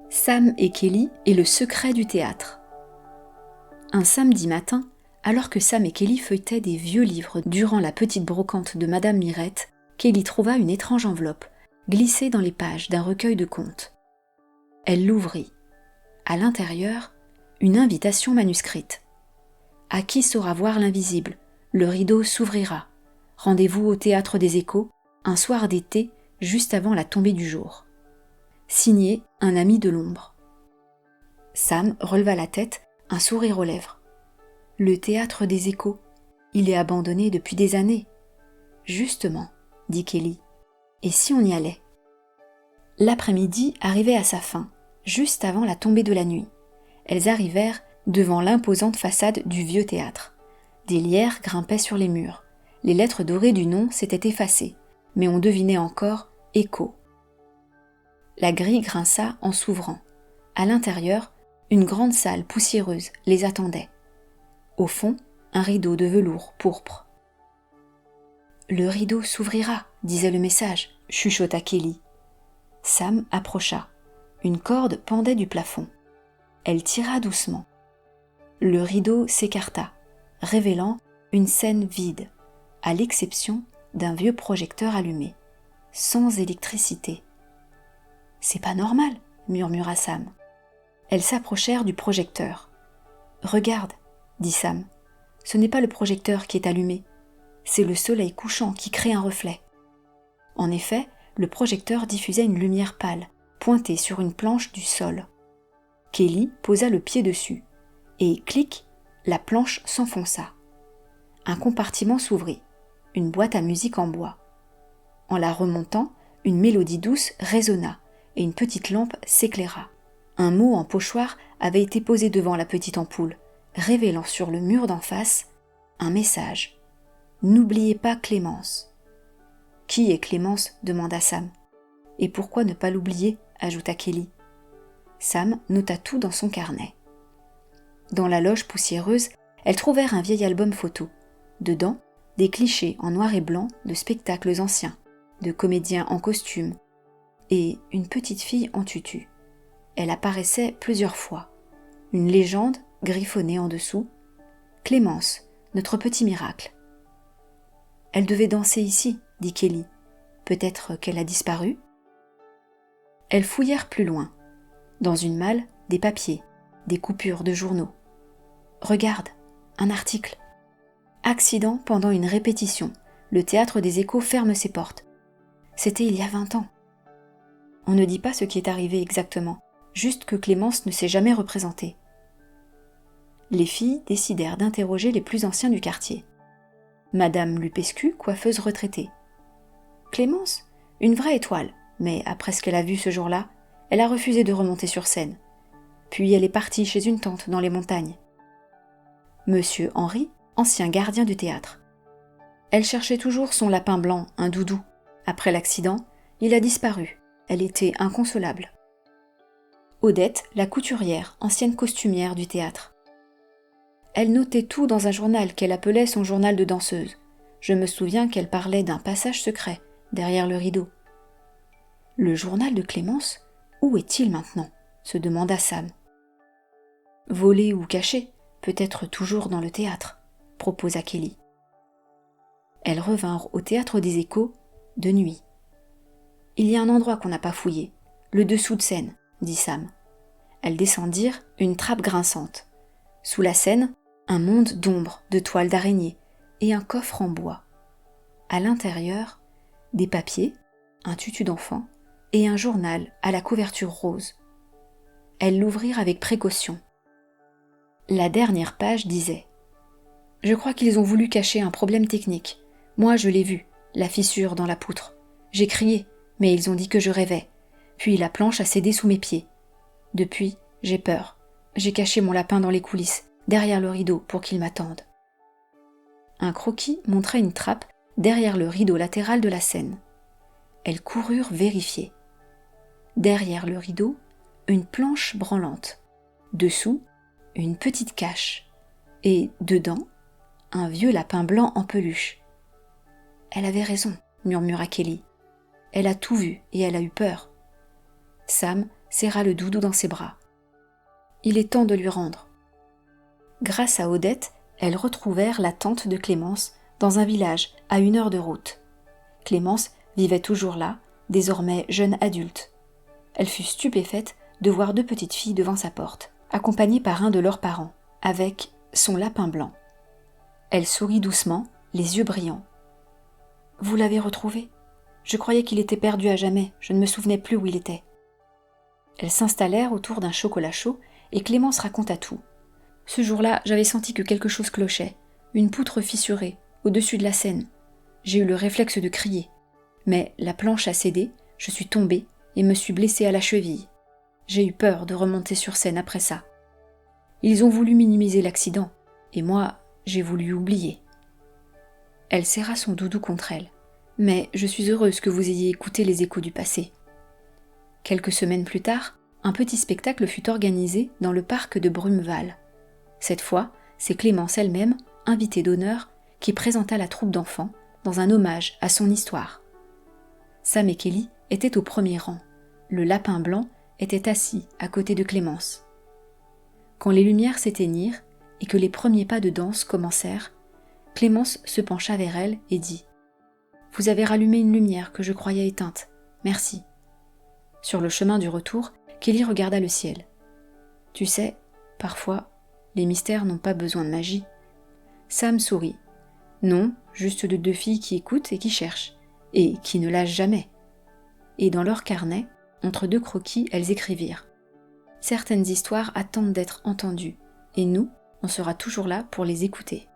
Sam et Kelly et le secret du théâtre. Un samedi matin, alors que Sam et Kelly feuilletaient des vieux livres durant la petite brocante de Madame Mirette, Kelly trouva une étrange enveloppe, glissée dans les pages d'un recueil de contes. Elle l'ouvrit. À l'intérieur, une invitation manuscrite. À qui saura voir l'invisible, le rideau s'ouvrira. Rendez-vous au Théâtre des Échos, un soir d'été, juste avant la tombée du jour. Signé un ami de l'ombre. Sam releva la tête, un sourire aux lèvres. Le Théâtre des Échos, il est abandonné depuis des années. Justement, dit Kelly, et si on y allait ? L'après-midi arrivait à sa fin, juste avant la tombée de la nuit. Elles arrivèrent devant l'imposante façade du vieux théâtre. Des lierres grimpaient sur les murs. Les lettres dorées du nom s'étaient effacées, mais on devinait encore « Écho ». La grille grinça en s'ouvrant. À l'intérieur, une grande salle poussiéreuse les attendait. Au fond, un rideau de velours pourpre. « Le rideau s'ouvrira », disait le message, chuchota Kelly. Sam approcha. Une corde pendait du plafond. Elle tira doucement. Le rideau s'écarta, révélant une scène vide, à l'exception d'un vieux projecteur allumé, sans électricité. « C'est pas normal, » murmura Sam. Elles s'approchèrent du projecteur. « Regarde, » dit Sam, « ce n'est pas le projecteur qui est allumé, c'est le soleil couchant qui crée un reflet. » En effet, le projecteur diffusait une lumière pâle, pointée sur une planche du sol. Kelly posa le pied dessus, et clic, la planche s'enfonça. Un compartiment s'ouvrit, une boîte à musique en bois. En la remontant, une mélodie douce résonna, et une petite lampe s'éclaira. Un mot en pochoir avait été posé devant la petite ampoule, révélant sur le mur d'en face un message. « N'oubliez pas Clémence. » « Qui est Clémence » demanda Sam. « Et pourquoi ne pas l'oublier » ajouta Kelly. Sam nota tout dans son carnet. Dans la loge poussiéreuse, elles trouvèrent un vieil album photo. Dedans, des clichés en noir et blanc de spectacles anciens, de comédiens en costume, et une petite fille en tutu. Elle apparaissait plusieurs fois. Une légende griffonnée en dessous. « Clémence, notre petit miracle. » « Elle devait danser ici, » dit Kelly. « Peut-être qu'elle a disparu ?» Elles fouillèrent plus loin. Dans une malle, des papiers, des coupures de journaux. « Regarde, un article. Accident pendant une répétition. Le Théâtre des Échos ferme ses portes. » C'était il y a 20 ans. On ne dit pas ce qui est arrivé exactement, juste que Clémence ne s'est jamais représentée. Les filles décidèrent d'interroger les plus anciens du quartier. Madame Lupescu, coiffeuse retraitée. Clémence, une vraie étoile, mais après ce qu'elle a vu ce jour-là, elle a refusé de remonter sur scène. Puis elle est partie chez une tante dans les montagnes. Monsieur Henri, ancien gardien du théâtre. Elle cherchait toujours son lapin blanc, un doudou. Après l'accident, il a disparu. Elle était inconsolable. Odette, la couturière, ancienne costumière du théâtre. Elle notait tout dans un journal qu'elle appelait son journal de danseuse. Je me souviens qu'elle parlait d'un passage secret, derrière le rideau. Le journal de Clémence, où est-il maintenant ? Se demanda Sam. Volé ou caché, peut-être toujours dans le théâtre, proposa Kelly. Elles revinrent au Théâtre des Échos, de nuit. Il y a un endroit qu'on n'a pas fouillé, le dessous de scène, dit Sam. Elles descendirent une trappe grinçante. Sous la scène, un monde d'ombre, de toiles d'araignée et un coffre en bois. À l'intérieur, des papiers, un tutu d'enfant et un journal à la couverture rose. Elles l'ouvrirent avec précaution. La dernière page disait « Je crois qu'ils ont voulu cacher un problème technique. Moi, je l'ai vu, la fissure dans la poutre. J'ai crié, mais ils ont dit que je rêvais. Puis la planche a cédé sous mes pieds. Depuis, j'ai peur. J'ai caché mon lapin dans les coulisses, derrière le rideau, pour qu'il m'attende. » Un croquis montrait une trappe derrière le rideau latéral de la scène. Elles coururent vérifier. Derrière le rideau, une planche branlante. Dessous, une petite cache. Et dedans, un vieux lapin blanc en peluche. « Elle avait raison, » murmura Kelly. « Elle a tout vu et elle a eu peur. » Sam serra le doudou dans ses bras. Il est temps de lui rendre. Grâce à Odette, elles retrouvèrent la tante de Clémence dans un village à 1 heure de route. Clémence vivait toujours là, désormais jeune adulte. Elle fut stupéfaite de voir 2 petites filles devant sa porte, accompagnées par un de leurs parents, avec son lapin blanc. Elle sourit doucement, les yeux brillants. « Vous l'avez retrouvé ? Je croyais qu'il était perdu à jamais, je ne me souvenais plus où il était. » Elles s'installèrent autour d'un chocolat chaud et Clémence raconta tout. « Ce jour-là, j'avais senti que quelque chose clochait, une poutre fissurée, au-dessus de la Seine. J'ai eu le réflexe de crier. Mais la planche a cédé, je suis tombée et me suis blessée à la cheville. J'ai eu peur de remonter sur scène après ça. Ils ont voulu minimiser l'accident, et moi, j'ai voulu oublier. » Elle serra son doudou contre elle. « Mais je suis heureuse que vous ayez écouté les échos du passé. » Quelques semaines plus tard, un petit spectacle fut organisé dans le parc de Brumeval. Cette fois, c'est Clémence elle-même, invitée d'honneur, qui présenta la troupe d'enfants dans un hommage à son histoire. Sam et Kelly étaient au premier rang. Le lapin blanc était assis à côté de Clémence. Quand les lumières s'éteignirent et que les premiers pas de danse commencèrent, Clémence se pencha vers elle et dit « Vous avez rallumé une lumière que je croyais éteinte. Merci. » Sur le chemin du retour, Kelly regarda le ciel. « Tu sais, parfois, les mystères n'ont pas besoin de magie. » Sam sourit. « Non, juste de 2 filles qui écoutent et qui cherchent, et qui ne lâchent jamais. » Et dans leur carnet, entre 2 croquis, elles écrivirent « Certaines histoires attendent d'être entendues, et nous, on sera toujours là pour les écouter. »